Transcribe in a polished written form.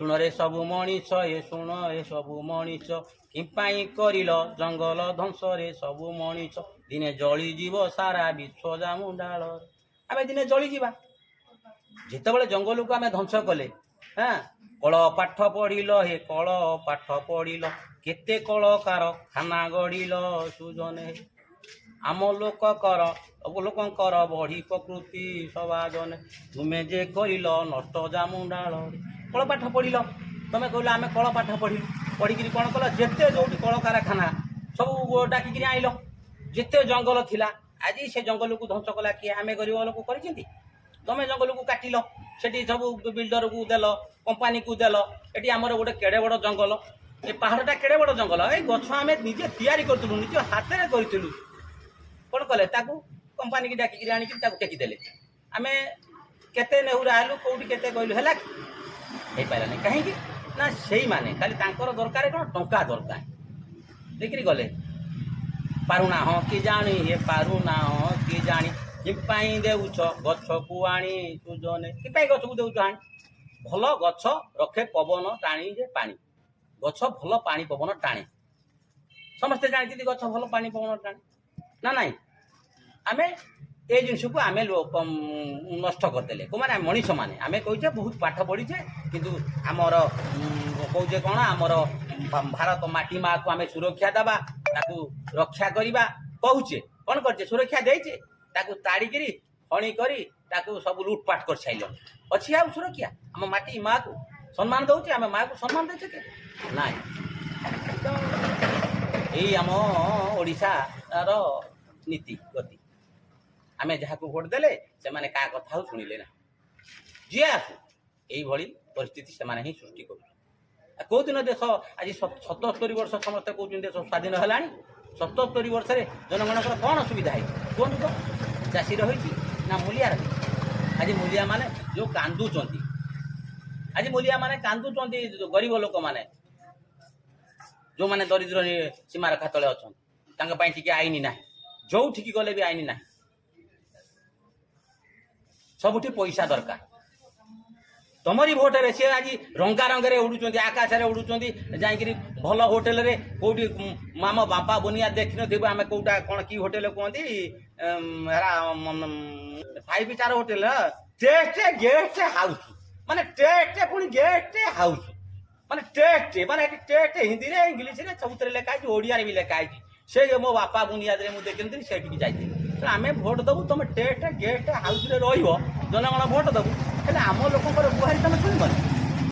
ଶୁଣରେ ସବୁ ମଣିଷ ଏ ଶୁଣ ଏ ସବୁ ମଣିଷ କିପାଇଁ କରିଲ ଜଙ୍ଗଲ ଧ୍ୱଂସରେ ସବୁ ମଣିଷ ଦିନେ ଜଳିଯିବ ସାରା ବିଶ୍ୱ ଜାମୁଣ୍ଡାଳରେ। ଆମେ ଦିନେ ଜଳିଯିବା। ଯେତେବେଳେ ଜଙ୍ଗଲକୁ ଆମେ ଧ୍ୱଂସ କଲେ, କଳ ପାଠ ପଢ଼ିଲ ହେ କଳ ପାଠ ପଢ଼ିଲ କେତେ କଳକାରଖାନା ଗଢ଼ିଲ ସୁଜନେ। ଆମ ଲୋକଙ୍କର ବଢ଼ି ପ୍ରକୃତି ସବାଜନେ ତୁମେ ଯେ କରିଲ ନଷ୍ଟ ଜାମୁଣ୍ଡାଳରେ। କଳ ପାଠ ପଢ଼ିଲ, ତମେ କହିଲ ଆମେ କଳ ପାଠ ପଢ଼ିଲୁ, ପଢ଼ିକିରି କ'ଣ କଲ? ଯେତେ ଯେଉଁଠି କଳକାରଖାନା ସବୁ ଡାକିକିରି ଆଣିଲ। ଯେତେ ଜଙ୍ଗଲ ଥିଲା ଆଜି ସେ ଜଙ୍ଗଲକୁ ଧ୍ୱଂସ କଲା କିଏ? ଆମେ ଗରିବ ଲୋକ କରିଛନ୍ତି? ତମେ ଜଙ୍ଗଲକୁ କାଟିଲ, ସେଠି ସବୁ ବିଲ୍ଡରକୁ ଦେଲ, କମ୍ପାନୀକୁ ଦେଲ। ଏଠି ଆମର ଗୋଟେ କେଡ଼େ ବଡ଼ ଜଙ୍ଗଲ, ଏ ପାହାଡ଼ଟା କେଡ଼େ ବଡ଼ ଜଙ୍ଗଲ, ଏଇ ଗଛ ଆମେ ନିଜେ ତିଆରି କରିଥିଲୁ, ନିଜ ହାତରେ କରିଥିଲୁ। କ'ଣ କଲେ? ତାକୁ କମ୍ପାନୀକି ଡାକିକିରି ଆଣିକି ତାକୁ ଟେକିଦେଲେ। ଆମେ କେତେ ନେହୁରା ହେଲୁ, କେଉଁଠି କେତେ କହିଲୁ, ହେଲା କି? ହେଇପାରିଲାନି। କାହିଁକି ନା ସେଇମାନେ ଖାଲି ତାଙ୍କର ଦରକାର କ'ଣ? ଟଙ୍କା ଦରକାର। ଦେଖିରି ଗଲେ ପାରୁନା ହଁ କି ଜାଣି ଏ ପାରୁନା ହଁ କି ଜାଣି କିପାଇଁ ଦେଉଛ ଗଛକୁ ଆଣି ସୁଜନେ। କିପାଇଁ ଗଛକୁ ଦେଉଛ ଆଣି? ଭଲ ଗଛ ରଖେ ପବନ ଟାଣି ଯେ ପାଣି। ଗଛ ଭଲ ପାଣି ପବନ ଟାଣେ। ସମସ୍ତେ ଜାଣିଛନ୍ତି ଗଛ ଭଲ ପାଣି ପବନ ଟାଣେ ନା ନାଇଁ? ଆମେ ଏ ଜିନିଷକୁ ଆମେ ନଷ୍ଟ କରିଦେଲେ। କୋଉମାନେ? ମଣିଷମାନେ। ଆମେ କହୁଛେ ବହୁତ ପାଠ ପଢ଼ିଛେ, କିନ୍ତୁ ଆମର କହୁଛେ କ'ଣ? ଆମର ଭାରତ ମାଟି ମାଆକୁ ଆମେ ସୁରକ୍ଷା ଦେବା, ତାକୁ ରକ୍ଷା କରିବା କହୁଛେ। କ'ଣ କରୁଛେ? ସୁରକ୍ଷା ଦେଇଛେ, ତାକୁ ତାଡ଼ିକିରି ଖଣି କରି ତାକୁ ସବୁ ଲୁଟପାଟ କରିସାରିଲଣି। ଅଛି ଆଉ ସୁରକ୍ଷା? ଆମ ମାଟି ମାଆକୁ ସମ୍ମାନ ଦେଉଛେ? ଆମେ ମାଆକୁ ସମ୍ମାନ ଦେଉଛେ କି ନାଇଁ? ଏଇ ଆମ ଓଡ଼ିଶାର ନୀତି ଗତି। ଆମେ ଯାହାକୁ ଭୋଟ ଦେଲେ ସେମାନେ କାହା କଥା ଆଉ ଶୁଣିଲେ ନା। ଯିଏ ଆସୁ ଏଇଭଳି ପରିସ୍ଥିତି ସେମାନେ ହିଁ ସୃଷ୍ଟି କରୁଛନ୍ତି। କେଉଁଦିନ ଦେଶ ଆଜି 77 ବର୍ଷ ସମସ୍ତେ କହୁଛନ୍ତି ଦେଶ ସ୍ୱାଧୀନ ହେଲାଣି। 77 ବର୍ଷରେ ଜନଗଣଙ୍କର କ'ଣ ସୁବିଧା ହେଇଛି କୁହନ୍ତୁ ତ? ଚାଷୀର ହେଇଛି ନା ମୂଲିଆର ହେଇଛି? ଆଜି ମୂଲିଆମାନେ ଯେଉଁ କାନ୍ଦୁଛନ୍ତି, ଆଜି ମୂଲିଆମାନେ କାନ୍ଦୁଛନ୍ତି, ଗରିବ ଲୋକମାନେ ଯେଉଁମାନେ ଦରିଦ୍ର ସୀମାରେଖା ତଳେ ଅଛନ୍ତି, ତାଙ୍କ ପାଇଁ ଟିକେ ଆଇନ ନାହିଁ। ଯେଉଁଠିକି ଗଲେ ବି ଆଇନ ନାହିଁ। ସବୁଠି ପଇସା ଦରକାର। ତମରି ଭୋଟରେ ସିଏ ଆଜି ରଙ୍ଗାରଙ୍ଗରେ ଉଡ଼ୁଛନ୍ତି, ଆକାଶରେ ଉଡ଼ୁଛନ୍ତି, ଯାଇକିରି ଭଲ ହୋଟେଲରେ କେଉଁଠି ଆମ ବାପା ବୁନିଆ ଦେଖିନଥିବୁ ଆମେ କେଉଁଟା କ'ଣ କି ହୋଟେଲ କୁହନ୍ତି, 5 ଷ୍ଟାର ହୋଟେଲ, ଗେଷ୍ଟ ହାଉସ୍, ମାନେ ଟେଷ୍ଟ ପୁଣି ଗେଷ୍ଟ ହାଉସ୍, ମାନେ ଟେଷ୍ଟ, ମାନେ ଏଠି ଟେଷ୍ଟ ହିନ୍ଦୀରେ ଇଂଲିଶରେ ସବୁଥିରେ ଲେଖା ହେଇଛି, ଓଡ଼ିଆରେ ବି ଲେଖା ହେଇଛି। ସେ ମୋ ବାପା ବୁନିଆଦରେ ମୁଁ ଦେଖିନଥିଲି, ସେଇଠିକି ଯାଇଥିଲି। ତେଣୁ ଆମେ ଭୋଟ ଦେବୁ, ତୁମେ ଟେଷ୍ଟ ଗେଷ୍ଟ ହାଉସ୍ରେ ରହିବ, ଜନଗଣ ଭୋଟ ଦେବୁ, ହେଲେ ଆମ ଲୋକଙ୍କର ଗୁହାରି ତୁମେ ଶୁଣିବନି।